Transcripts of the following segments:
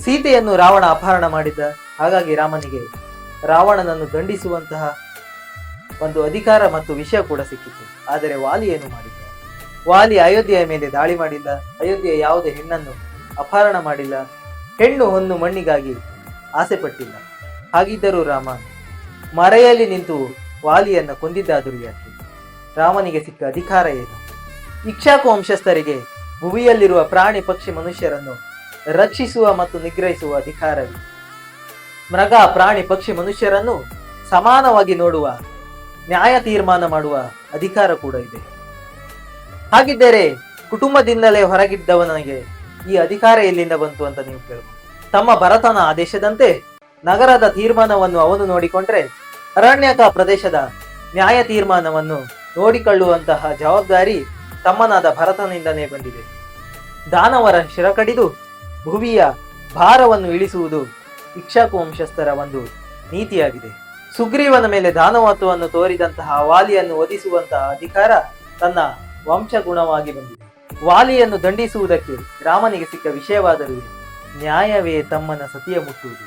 ಸೀತೆಯನ್ನು ರಾವಣ ಅಪಹರಣ ಮಾಡಿದ್ದ. ಹಾಗಾಗಿ ರಾಮನಿಗೆ ರಾವಣನನ್ನು ದಂಡಿಸುವಂತಹ ಒಂದು ಅಧಿಕಾರ ಮತ್ತು ವಿಷಯ ಕೂಡ ಸಿಕ್ಕಿತು. ಆದರೆ ವಾಲಿ ಏನು ಮಾಡಿದ್ದ? ವಾಲಿ ಅಯೋಧ್ಯೆಯ ಮೇಲೆ ದಾಳಿ ಮಾಡಿಲ್ಲ, ಅಯೋಧ್ಯೆಯ ಯಾವುದೇ ಹೆಣ್ಣನ್ನು ಅಪಹರಣ ಮಾಡಿಲ್ಲ, ಹೆಣ್ಣು ಹೊನ್ನು ಮಣ್ಣಿಗಾಗಿ ಆಸೆ ಪಟ್ಟಿಲ್ಲ. ಹಾಗಿದ್ದರೂ ರಾಮ ಮರೆಯಲ್ಲಿ ನಿಂತು ವಾಲಿಯನ್ನು ಕೊಂದಿದ್ದಾದರೂ ಯಾಕೆ? ರಾಮನಿಗೆ ಸಿಕ್ಕ ಅಧಿಕಾರ ಏನು? ಇಕ್ಷ್ವಾಕು ವಂಶಸ್ಥರಿಗೆ ಭುವಿಯಲ್ಲಿರುವ ಪ್ರಾಣಿ ಪಕ್ಷಿ ಮನುಷ್ಯರನ್ನು ರಕ್ಷಿಸುವ ಮತ್ತು ನಿಗ್ರಹಿಸುವ ಅಧಿಕಾರವಿದೆ. ಮೃಗ ಪ್ರಾಣಿ ಪಕ್ಷಿ ಮನುಷ್ಯರನ್ನು ಸಮಾನವಾಗಿ ನೋಡುವ, ನ್ಯಾಯ ತೀರ್ಮಾನ ಮಾಡುವ ಅಧಿಕಾರ ಕೂಡ ಇದೆ. ಹಾಗಿದ್ದರೆ ಕುಟುಂಬದಿಂದಲೇ ಹೊರಗಿದ್ದವನಿಗೆ ಈ ಅಧಿಕಾರ ಎಲ್ಲಿಂದ ಬಂತು ಅಂತ ನೀವು ಕೇಳಬಹುದು. ತಮ್ಮ ಭರತನ ಆದೇಶದಂತೆ ನಗರದ ತೀರ್ಮಾನವನ್ನು ಅವನು ನೋಡಿಕೊಂಡ್ರೆ ಅರಣ್ಯಕ ಪ್ರದೇಶದ ನ್ಯಾಯ ತೀರ್ಮಾನವನ್ನು ನೋಡಿಕೊಳ್ಳುವಂತಹ ಜವಾಬ್ದಾರಿ ತಮ್ಮನಾದ ಭರತನಿಂದನೇ ಬಂದಿದೆ. ದಾನವರ ಶಿರ ಕಡಿದು ಭುವಿಯ ಭಾರವನ್ನು ಇಳಿಸುವುದು ಇಕ್ಷ್ವಾಕು ವಂಶಸ್ಥರ ಒಂದು ನೀತಿಯಾಗಿದೆ. ಸುಗ್ರೀವನ ಮೇಲೆ ದಾನವತ್ವವನ್ನು ತೋರಿದಂತಹ ವಾಲಿಯನ್ನು ವಧಿಸುವಂತಹ ಅಧಿಕಾರ ತನ್ನ ವಂಶಗುಣವಾಗಿ ಬಂದಿದೆ. ವಾಲಿಯನ್ನು ದಂಡಿಸುವುದಕ್ಕೆ ರಾಮನಿಗೆ ಸಿಕ್ಕ ವಿಷಯವಾದರೂ ನ್ಯಾಯವೇ ತಮ್ಮನ ಸತಿಯ ಮುಟ್ಟುವುದು.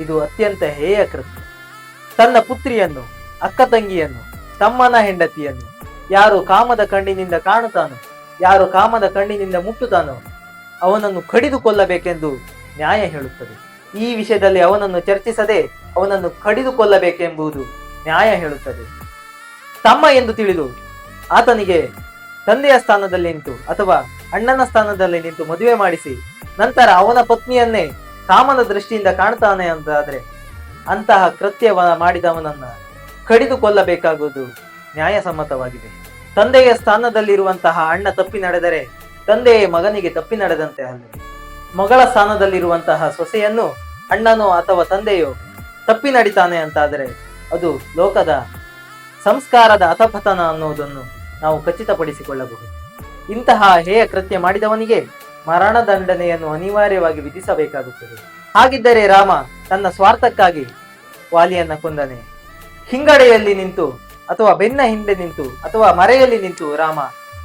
ಇದು ಅತ್ಯಂತ ಹೇಯ ಕೃತ್ಯ. ತನ್ನ ಪುತ್ರಿಯನ್ನು, ಅಕ್ಕ ತಂಗಿಯನ್ನು, ತಮ್ಮನ ಹೆಂಡತಿಯನ್ನು ಯಾರು ಕಾಮದ ಕಣ್ಣಿನಿಂದ ಕಾಣುತ್ತಾನೋ, ಯಾರು ಕಾಮದ ಕಣ್ಣಿನಿಂದ ಮುಟ್ಟುತ್ತಾನೋ ಅವನನ್ನು ಕಡಿದು ಕೊಲ್ಲಬೇಕೆಂದು ನ್ಯಾಯ ಹೇಳುತ್ತದೆ. ಈ ವಿಷಯದಲ್ಲಿ ಅವನನ್ನು ಚರ್ಚಿಸದೆ ಅವನನ್ನು ಕಡಿದು ಕೊಲ್ಲಬೇಕೆಂಬುದು ನ್ಯಾಯ ಹೇಳುತ್ತದೆ. ತಮ್ಮ ಎಂದು ತಿಳಿದು ಆತನಿಗೆ ತಂದೆಯ ಸ್ಥಾನದಲ್ಲಿ ನಿಂತು ಅಥವಾ ಅಣ್ಣನ ಸ್ಥಾನದಲ್ಲಿ ನಿಂತು ಮದುವೆ ಮಾಡಿಸಿ ನಂತರ ಅವನ ಪತ್ನಿಯನ್ನೇ ಕಾಮನ ದೃಷ್ಟಿಯಿಂದ ಕಾಣ್ತಾನೆ ಅಂತಾದ್ರೆ ಅಂತಹ ಕೃತ್ಯ ಮಾಡಿದವನನ್ನ ಕಡಿದು ಕೊಲ್ಲಬೇಕಾಗುವುದು ನ್ಯಾಯಸಮ್ಮತವಾಗಿದೆ. ತಂದೆಯ ಸ್ಥಾನದಲ್ಲಿರುವಂತಹ ಅಣ್ಣ ತಪ್ಪಿ ನಡೆದರೆ ತಂದೆಯೇ ಮಗನಿಗೆ ತಪ್ಪಿ ನಡೆದಂತೆ ಅಲ್ಲದೆ, ಮಗಳ ಸ್ಥಾನದಲ್ಲಿರುವಂತಹ ಸೊಸೆಯನ್ನು ಅಣ್ಣನೋ ಅಥವಾ ತಂದೆಯೋ ತಪ್ಪಿ ನಡಿತಾನೆ ಅಂತಾದರೆ ಅದು ಲೋಕದ ಸಂಸ್ಕಾರದ ಅಧಪತನ ಅನ್ನೋದನ್ನು ನಾವು ಖಚಿತಪಡಿಸಿಕೊಳ್ಳಬಹುದು. ಇಂತಹ ಹೇಯ ಕೃತ್ಯ ಮಾಡಿದವನಿಗೆ ಮರಣದಂಡನೆಯನ್ನು ಅನಿವಾರ್ಯವಾಗಿ ವಿಧಿಸಬೇಕಾಗುತ್ತದೆ. ಹಾಗಿದ್ದರೆ ರಾಮ ತನ್ನ ಸ್ವಾರ್ಥಕ್ಕಾಗಿ ವಾಲಿಯನ್ನ ಕೊಂದನೆ. ಹಿಂಗಡೆಯಲ್ಲಿ ನಿಂತು ಅಥವಾ ಬೆನ್ನ ಹಿಂದೆ ನಿಂತು ಅಥವಾ ಮರೆಯಲ್ಲಿ ನಿಂತು ರಾಮ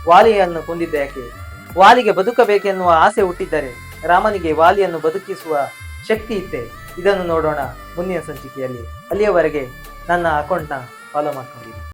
ವಾಲಿಯನ್ನು ಕೊಂದಿದ್ದ ಯಾಕೆ? ವಾಲಿಗೆ ಬದುಕಬೇಕೆನ್ನುವ ಆಸೆ ಹುಟ್ಟಿದ್ದರೆ ರಾಮನಿಗೆ ವಾಲಿಯನ್ನು ಬದುಕಿಸುವ ಶಕ್ತಿ ಇತ್ತೆ. ಇದನ್ನು ನೋಡೋಣ ಮುಂದಿನ ಸಂಚಿಕೆಯಲ್ಲಿ. ಅಲ್ಲಿಯವರೆಗೆ ನನ್ನ ಅಕೌಂಟ್ನ ಫಾಲೋ ಮಾಡ್ಕೊಂಡಿದ್ದೀನಿ.